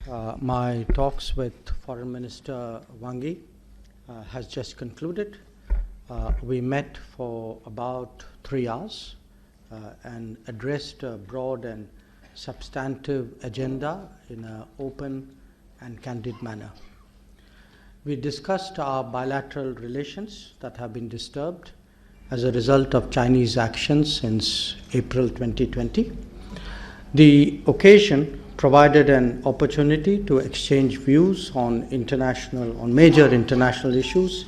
My talks with Foreign Minister Wang Yi has just concluded. We met for about 3 hours and addressed a broad and substantive agenda in an open and candid manner. We discussed our bilateral relations that have been disturbed as a result of Chinese actions since April 2020. The occasion provided an opportunity to exchange views on major international issues,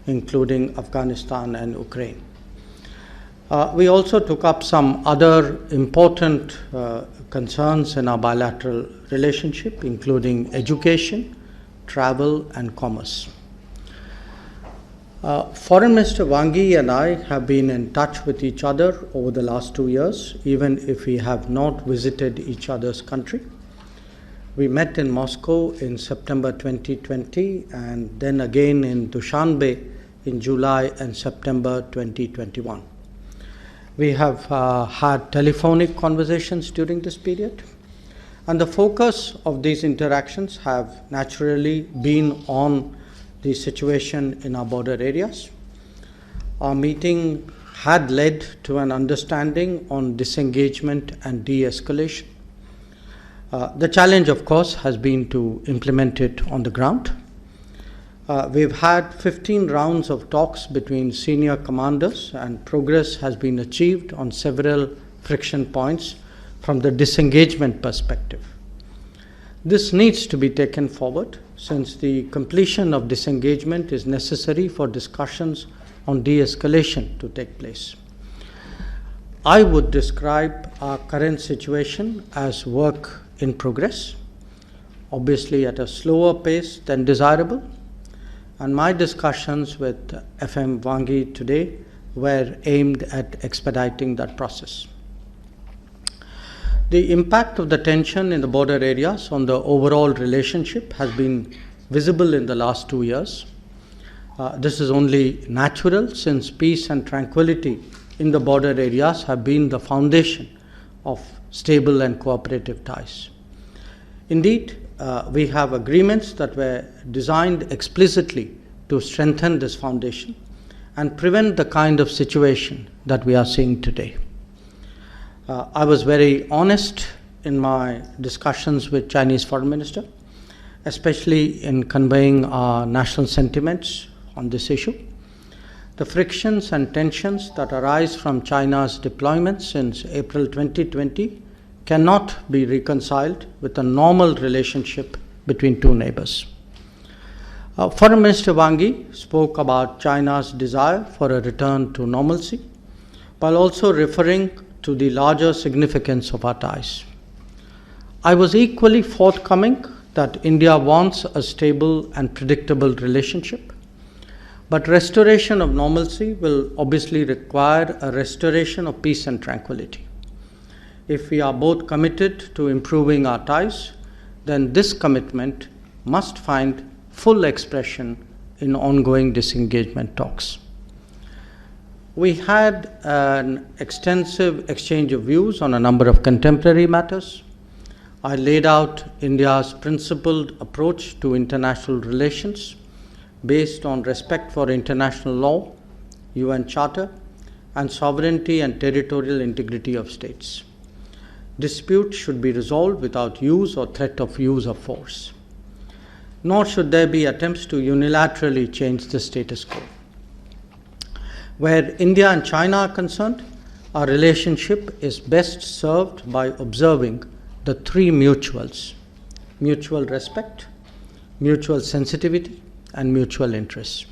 including Afghanistan and Ukraine. We also took up some other important concerns in our bilateral relationship, including education, travel, and commerce. Foreign Minister Wang Yi and I have been in touch with each other over the last 2 years, even if we have not visited each other's country. We met in Moscow in September 2020 and then again in Dushanbe in July and September 2021. We have had telephonic conversations during this period, and the focus of these interactions have naturally been on the situation in our border areas. Our meeting had led to an understanding on disengagement and de-escalation. The challenge, of course, has been to implement it on the ground. We've had 15 rounds of talks between senior commanders, and progress has been achieved on several friction points from the disengagement perspective. This needs to be taken forward, since the completion of disengagement is necessary for discussions on de-escalation to take place. I would describe our current situation as work in progress, obviously at a slower pace than desirable, and my discussions with FM Wang Yi today were aimed at expediting that process. The impact of the tension in the border areas on the overall relationship has been visible in the last 2 years. This is only natural, since peace and tranquility in the border areas have been the foundation of stable and cooperative ties. Indeed, we have agreements that were designed explicitly to strengthen this foundation and prevent the kind of situation that we are seeing today. I was very honest in my discussions with Chinese Foreign Minister, especially in conveying our national sentiments on this issue. The frictions and tensions that arise from China's deployment since April 2020 cannot be reconciled with a normal relationship between two neighbors. Foreign Minister Wang Yi spoke about China's desire for a return to normalcy, while also referring to the larger significance of our ties. I was equally forthcoming that India wants a stable and predictable relationship, but restoration of normalcy will obviously require a restoration of peace and tranquility. If we are both committed to improving our ties, then this commitment must find full expression in ongoing disengagement talks. We had an extensive exchange of views on a number of contemporary matters. I laid out India's principled approach to international relations based on respect for international law, UN Charter, and sovereignty and territorial integrity of states. Disputes should be resolved without use or threat of use of force, nor should there be attempts to unilaterally change the status quo. Where India and China are concerned, our relationship is best served by observing the three mutuals: mutual respect, mutual sensitivity, and mutual interests.